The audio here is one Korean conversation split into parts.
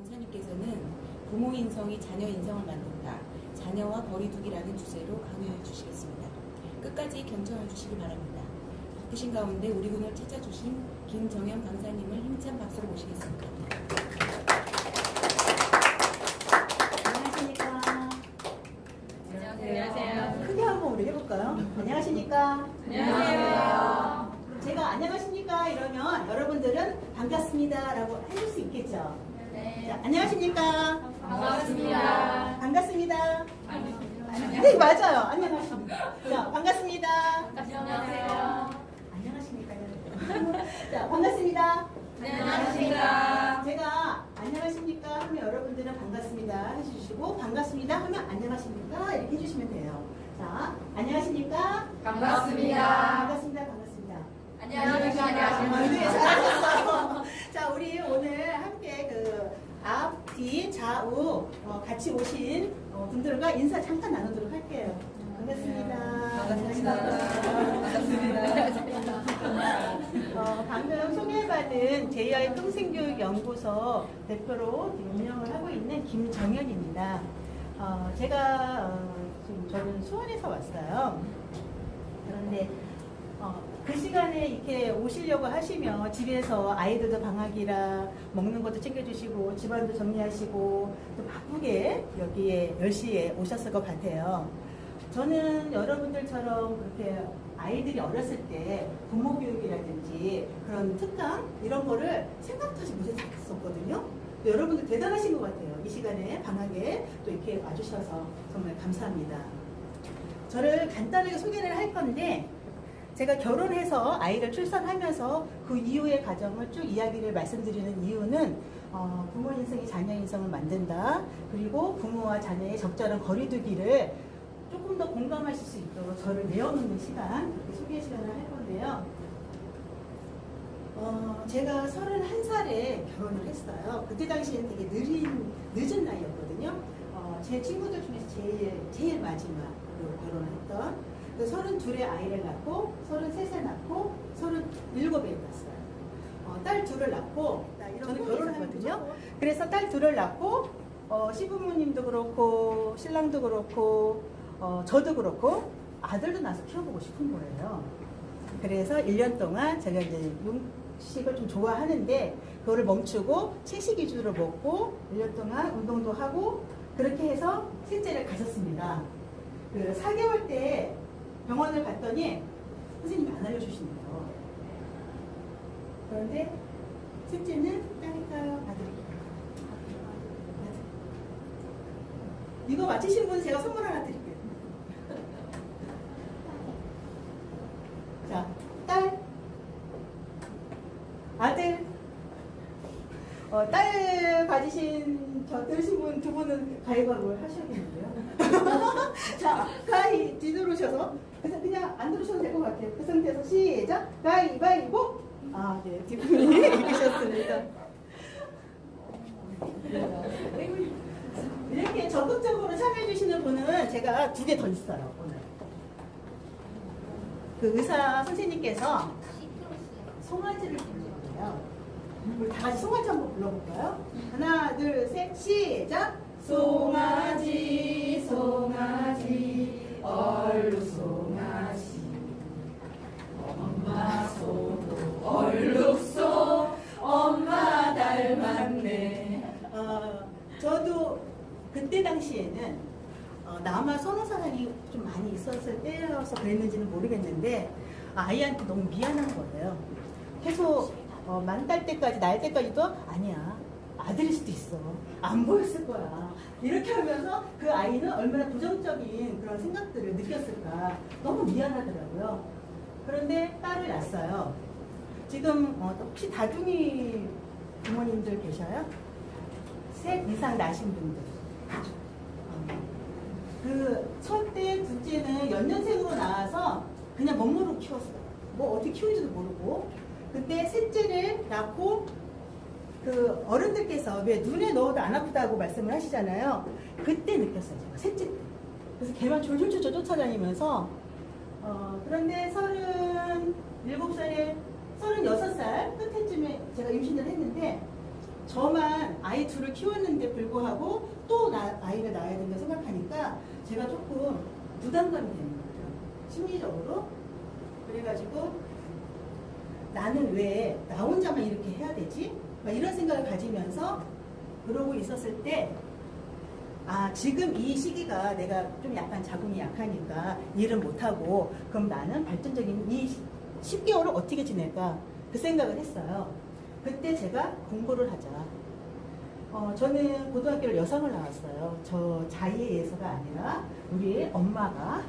강사님께서는 부모 인성이 자녀 인성을 만든다. 자녀와 거리두기라는 주제로 강연해 주시겠습니다. 끝까지 경청해 주시기 바랍니다. 바쁘신 가운데 우리 군을 찾아주신 김정현 강사님을 힘찬 박수로 모시겠습니다. 안녕하십니까. 안녕하세요. 크게 한번 우리 해볼까요? 안녕하십니까. 안녕하세요. 제가 안녕하십니까 이러면 여러분들은 반갑습니다 라고 해줄 수 있겠죠? 네. 자, 안녕하십니까. 반갑습니다. 반갑습니다. 네, 맞아요. 안녕하십니까. 자, 반갑습니다. 안녕하세요. 안녕하십니까. 자, 반갑습니다. 안녕하십니까. 제가 안녕하십니까 하면 여러분들은 반갑습니다 해주시고, 반갑습니다 하면 안녕하십니까 이렇게 해주시면 돼요. 자, 안녕하십니까. 반갑습니다. 반갑습니다. 반갑습니다. 안녕하십니까. 네, 잘하셨어요. 자, 우리 오늘 함께 앞, 뒤, 좌우 같이 오신 분들과 인사 잠깐 나누도록 할게요. 반갑습니다. 방금 소개받은 JI 평생교육연구소 대표로 운영을 하고 있는 김정현입니다. 지금 저는 수원에서 왔어요. 그런데 그 시간에 이렇게 오시려고 하시면 집에서 아이들도 방학이라 먹는 것도 챙겨주시고 집안도 정리하시고 또 바쁘게 여기에 10시에 오셨을 것 같아요. 저는 여러분들처럼 그렇게 아이들이 어렸을 때 부모 교육이라든지 그런 특강 이런 거를 생각도 하지 못했었거든요. 여러분들 대단하신 것 같아요. 이 시간에 방학에 또 이렇게 와주셔서 정말 감사합니다. 저를 간단하게 소개를 할 건데, 제가 결혼해서 아이를 출산하면서 그 이후의 과정을 쭉 이야기를 말씀드리는 이유는 부모 인성이 자녀 인성을 만든다. 그리고 부모와 자녀의 적절한 거리두기를 조금 더 공감하실 수 있도록 저를 내어놓는 시간, 그렇게 소개 시간을 할 건데요. 제가 31살에 결혼을 했어요. 그때 당시에는 되게 늦은 나이였거든요. 제 친구들 중에서 제일 마지막으로 결혼을 했던, 32에 아이를 낳고 33살 낳고 37에 낳았어요. 딸 둘을 낳고, 저는 결혼을 했거든요. 그래서 딸 둘을 낳고 시부모님도 그렇고 신랑도 그렇고 저도 그렇고 아들도 낳아서 키워보고 싶은 거예요. 그래서 1년 동안 제가 이제 육식을 좀 좋아하는데 그거를 멈추고 채식 위주로 먹고 1년 동안 운동도 하고 그렇게 해서 셋째를 가졌습니다. 4개월 때 병원을 갔더니 선생님이 안 알려주시네요. 그런데 셋째는 딸일까요? 아들일까요? 이거 맞히신 분 제가 선물 하나 드릴게요. 자, 딸, 아들, 딸 가지신 들으신 분 두 분은 가위바위보를 하셔야겠는데요. 자, 가위 뒤돌으셔서, 그래서 그냥 안 들으셔도 될 것 같아요. 그 상태에서 시작, 가위바위보. 아, 네, 뒷분이 이기셨습니다. 이렇게 적극적으로 참여해주시는 분은 제가 2개 더 있어요, 오늘. 그 의사 선생님께서 송아지를 부르셨어요. 우리 다 같이 송아지 한번 불러볼까요? 하나, 둘, 셋, 시작! 송아지, 송아지, 얼룩 송아지, 엄마 소도 얼룩소, 엄마 닮았네. 저도 그때 당시에는 남아 선호 사랑이 좀 많이 있었을 때여서 그랬는지는 모르겠는데 아이한테 너무 미안한 거예요. 계속 만달 때까지, 날 때까지도 아니야, 아들일 수도 있어, 안 보였을 거야, 이렇게 하면서 그 아이는 얼마나 부정적인 그런 생각들을 느꼈을까 너무 미안하더라고요. 그런데 딸을 낳았어요. 지금 혹시 다둥이 부모님들 계셔요? 3 이상 낳으신 분들. 그 첫째, 둘째는 연년생으로 나와서 그냥 멋모르고 키웠어요. 뭐 어떻게 키우는지도 모르고. 근데 셋째를 낳고 그 어른들께서 왜 눈에 넣어도 안 아프다고 말씀을 하시잖아요. 그때 느꼈어요, 제가 셋째 때. 그래서 걔만 졸졸졸 쫓아다니면서 그런데 37살에 36살 끝에쯤에 제가 임신을 했는데 저만 아이 둘을 키웠는데 불구하고 또 아이를 낳아야 된다 생각하니까 제가 조금 부담감이 되는 거예요. 심리적으로. 그래가지고 나는 왜 나 혼자만 이렇게 해야 되지? 막 이런 생각을 가지면서 그러고 있었을 때 지금 이 시기가 내가 좀 약간 자궁이 약하니까 일을 못하고 그럼 나는 발전적인 이 10개월을 어떻게 지낼까 그 생각을 했어요. 그때 제가 공부를 하자. 저는 고등학교를 여상을 나왔어요. 저 자의에 의해서가 아니라 우리 엄마가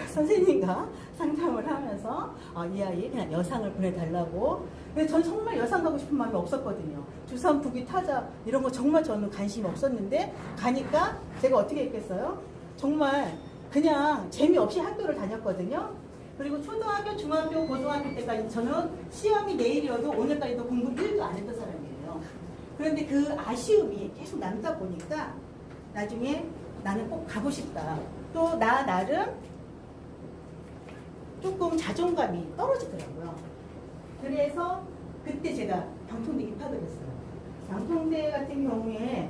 선생님과 상담을 하면서 이 아이 그냥 여상을 보내달라고. 근데 전 정말 여상 가고 싶은 마음이 없었거든요. 주산, 부귀, 타자 이런 거 정말 저는 관심이 없었는데 가니까 제가 어떻게 했겠어요? 정말 그냥 재미없이 학교를 다녔거든요. 그리고 초등학교, 중학교, 고등학교 때까지 저는 시험이 내일이어도 오늘까지도 공부 1도 안 했던 사람이에요. 그런데 그 아쉬움이 계속 남다 보니까 나중에 나는 꼭 가고 싶다. 또 나름 조금 자존감이 떨어지더라고요. 그래서 그때 제가 방통대 입학을 했어요. 방통대 같은 경우에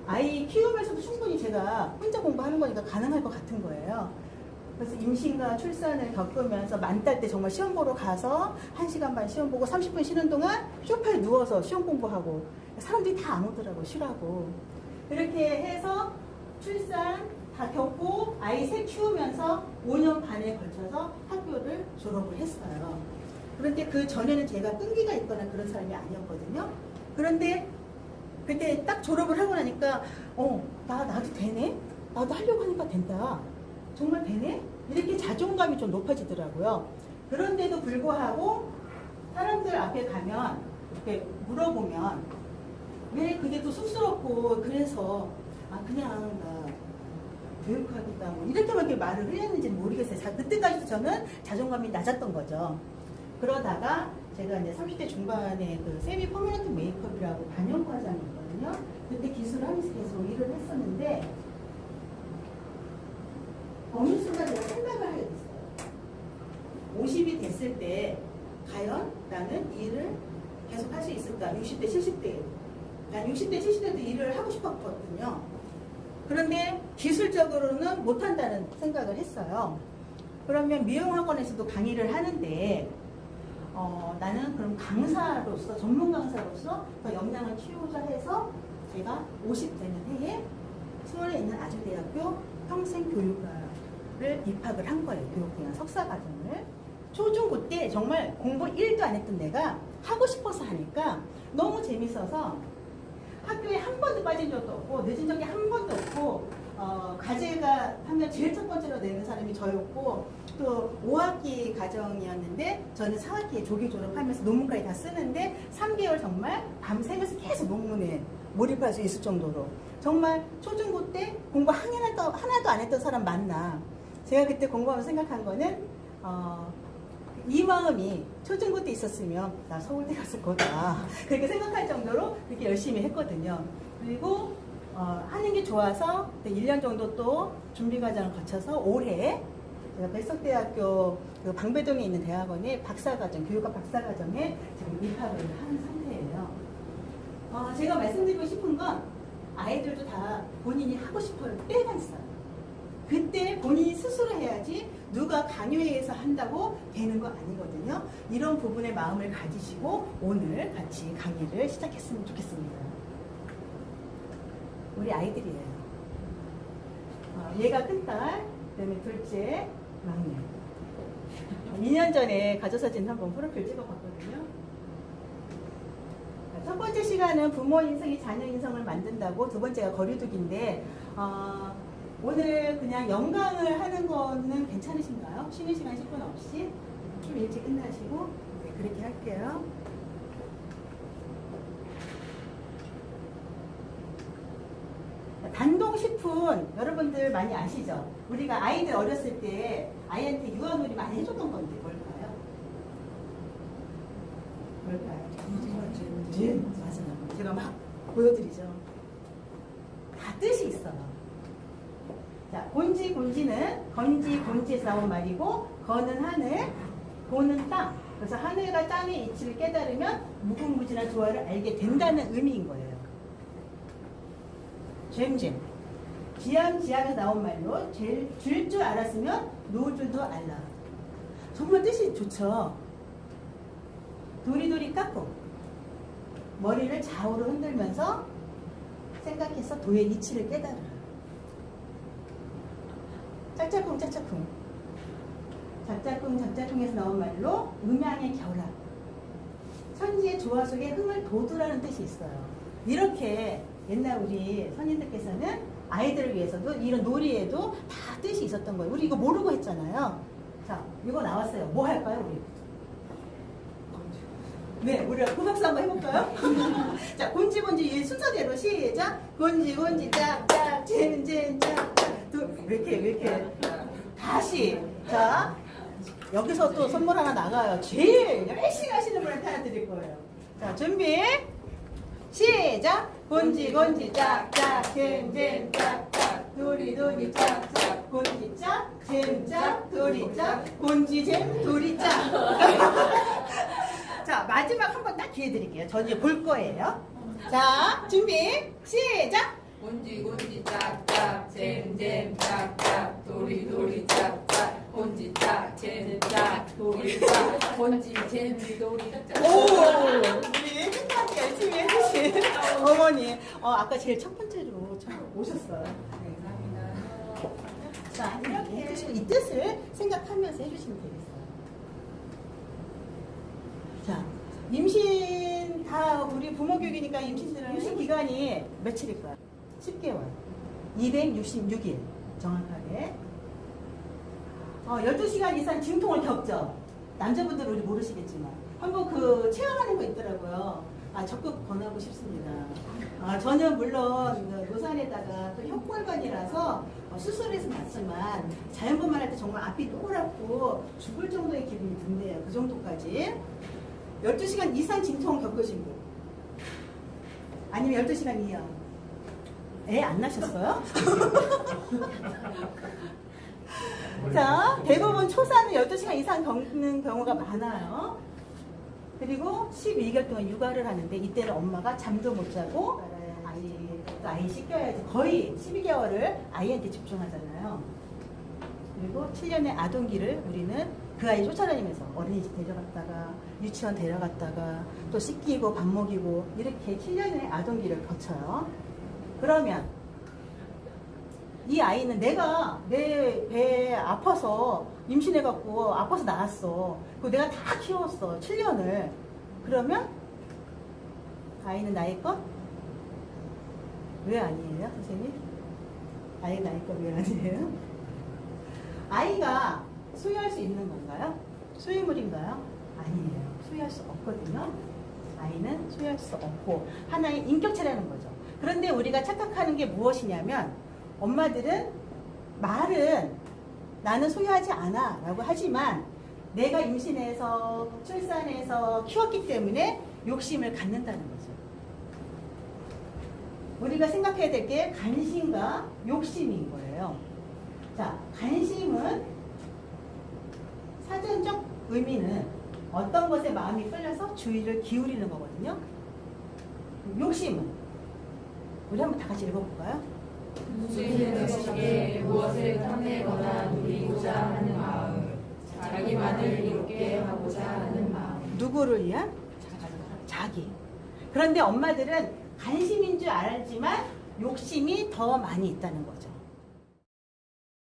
아이 키우면서도 충분히 제가 혼자 공부하는 거니까 가능할 것 같은 거예요. 그래서 임신과 출산을 겪으면서 만달 때 정말 시험 보러 가서 1시간 반 시험 보고 30분 쉬는 동안 소파에 누워서 시험 공부하고 사람들이 다 안 오더라고 쉬라고. 그렇게 해서 출산 다 겪고 아이 셋 키우면서 5년 반에 걸쳐서 학교를 졸업을 했어요. 그런데 그 전에는 제가 끈기가 있거나 그런 사람이 아니었거든요. 그런데 그때 딱 졸업을 하고 나니까 나도 되네? 나도 하려고 하니까 된다. 정말 되네? 이렇게 자존감이 좀 높아지더라고요. 그런데도 불구하고 사람들 앞에 가면 이렇게 물어보면 왜 그게 또 쑥스럽고 그래서 그냥 나 교육하겠다 뭐 이렇게밖에 말을 흘렸는지는 모르겠어요. 그때까지도 저는 자존감이 낮았던 거죠. 그러다가 제가 이제 30대 중반에 그 세미 퍼머넌트 메이크업이라고 반영 과장이 있거든요. 그때 기술을 하면서 계속 일을 했었는데 어느 순간 제가 생각을 하게 됐어요. 50이 됐을 때 과연 나는 일을 계속 할 수 있을까? 60대, 70대. 난 60대, 70대도 일을 하고 싶었거든요. 그런데 기술적으로는 못한다는 생각을 했어요. 그러면 미용학원에서도 강의를 하는데 나는 그럼 강사로서, 전문 강사로서 더 역량을 키우자 해서 제가 50 되는 해에 서울에 있는 아주대학교 평생교육과를 입학을 한 거예요. 교육대학 석사과정을. 초중고 때 정말 공부 1도 안 했던 내가 하고 싶어서 하니까 너무 재밌어서 학교에 한 번도 빠진 적도 없고 늦은 적이 한 번도 없고 과제가 하면 제일 첫 번째로 내는 사람이 저였고 또 5학기 과정이었는데 저는 4학기에 조기 졸업하면서 논문까지 다 쓰는데 3개월 정말 밤새면서 계속 논문에 몰입할 수 있을 정도로 정말 초중고 때 공부 하나도 안 했던 사람 맞나. 제가 그때 공부하면서 생각한 거는 이 마음이 초중고 때 있었으면 나 서울대 갔을 거다. 그렇게 생각할 정도로 그렇게 열심히 했거든요. 그리고 하는 게 좋아서 1년 정도 또 준비 과정을 거쳐서 올해 제가 백석대학교 그 방배동에 있는 대학원에 박사과정, 교육학 박사과정에 지금 입학을 한 상태예요. 제가 말씀드리고 싶은 건 아이들도 다 본인이 하고 싶을 때가 있어요. 그때 본인이 스스로 해야지 누가 강요에 의해서 한다고 되는 거 아니거든요. 이런 부분의 마음을 가지시고 오늘 같이 강의를 시작했으면 좋겠습니다. 우리 아이들이에요. 얘가 큰딸, 그다음에 둘째, 막내. 2년 전에 가족사진 한번 프로필 찍어봤거든요. 첫 번째 시간은 부모 인성이 자녀 인성을 만든다고, 두 번째가 거리두기인데 오늘 그냥 영광을 하는 거는 괜찮으신가요? 쉬는 시간 10분 없이 좀 일찍 끝나시고 네, 그렇게 할게요. 단동식품 여러분들 많이 아시죠? 우리가 아이들 어렸을 때 아이한테 유아놀이 많이 해줬던 건데 뭘까요? 맞아요. 제가 막 보여드리죠. 다 뜻이 있어요. 자, 곤지, 곤지는 건지, 곤지에서 나온 말이고, 거는 하늘, 고는 땅. 그래서 하늘과 땅의 이치를 깨달으면 무궁무진한 조화를 알게 된다는 의미인 거예요. 잼잼. 지암지암에서 나온 말로 줄 줄 알았으면 놓을 줄도 알라. 정말 뜻이 좋죠. 도리도리 깎고 머리를 좌우로 흔들면서 생각해서 도의 이치를 깨달으라. 짝짝꿍 짝짝꿍. 작짝꿍 작짝꿍에서 나온 말로 음양의 결합. 천지의 조화 속에 흥을 돋우라는 뜻이 있어요. 이렇게 옛날 우리 선인들께서는 아이들을 위해서도 이런 놀이에도 다 뜻이 있었던 거예요. 우리 이거 모르고 했잖아요. 자, 이거 나왔어요. 뭐 할까요, 우리? 네, 우리 호박수 한번 해볼까요? 자, 곤지곤지 이 순서대로 시작. 곤지곤지 짝짝 잼잼 짝짝. 왜 이렇게 다시. 자, 여기서 또 선물 하나 나가요. 제일 열심히 하시는 분한테 하나 드릴 거예요. 자, 준비 시작. 곤지곤지 짝짝 잼잼 짝짝 도리도리 짝짝 곤지짝 잼짝 도리짝 곤지잼 도리짝. 자, 마지막 한 번 딱 기회 드릴게요. 저 이제 볼 거예요. 자, 준비 시작. 곤지곤지 짝짝 잼잼 짝짝 도리도리 짝짝 곤지짝 잼짝 도리짝 곤지잼 도리짝. 오, 우리 끝까지 열심히 해주신 어머니. 아까 제일 첫 번째로 처음 오셨어요. 자, 이렇게 해주시고 이 뜻을 생각하면서 해주시면 되겠어요. 자, 임신 다 우리 부모 교육이니까 임신들은 임신 기간이 며칠일까요? 10개월. 266일 정확하게. 12시간 이상 진통을 겪죠. 남자분들은 우리 모르시겠지만 한번 그 체험하는 거 있더라고요. 적극 권하고 싶습니다. 저는 물론 노산에다가 또 혈골반이라서 수술해서 났지만 자연분만 할 때 정말 앞이 노랗고 죽을 정도의 기분이 든대요. 그 정도까지. 12시간 이상 진통 겪으신 분? 아니면 12시간 이하? 애 안 낳으셨어요? 자, 대부분 초산은 12시간 이상 겪는 경우가 많아요. 그리고 12개월 동안 육아를 하는데 이때는 엄마가 잠도 못 자고 아이 씻겨야지 거의 12개월을 아이한테 집중하잖아요. 그리고 7년의 아동기를 우리는 그 아이 쫓아다니면서 어린이집 데려갔다가 유치원 데려갔다가 또 씻기고 밥 먹이고 이렇게 7년의 아동기를 거쳐요. 그러면 이 아이는 내가 내 배에 아파서 임신해갖고 아파서 낳았어. 그리고 내가 다 키웠어. 7년을. 그러면 아이는 나의 것? 왜 아니에요, 선생님? 아이 나의 것 왜 아니에요? 아이가 소유할 수 있는 건가요? 소유물인가요? 아니에요. 소유할 수 없거든요. 아이는 소유할 수 없고 하나의 인격체라는 거죠. 그런데 우리가 착각하는 게 무엇이냐면 엄마들은 말은 나는 소유하지 않아 라고 하지만 내가 임신해서 출산해서 키웠기 때문에 욕심을 갖는다는 거죠. 우리가 생각해야 될 게 관심과 욕심인 거예요. 자, 관심은 사전적 의미는 어떤 것에 마음이 끌려서 주의를 기울이는 거거든요. 욕심은 우리 한번 다 같이 읽어볼까요? 무엇에 무엇을 탐내거나 누리고자 하는 마음, 자기만을 이롭게 하고자 하는 마음. 누구를 위한? 자기. 그런데 엄마들은 관심인 줄 알지만 욕심이 더 많이 있다는 거죠.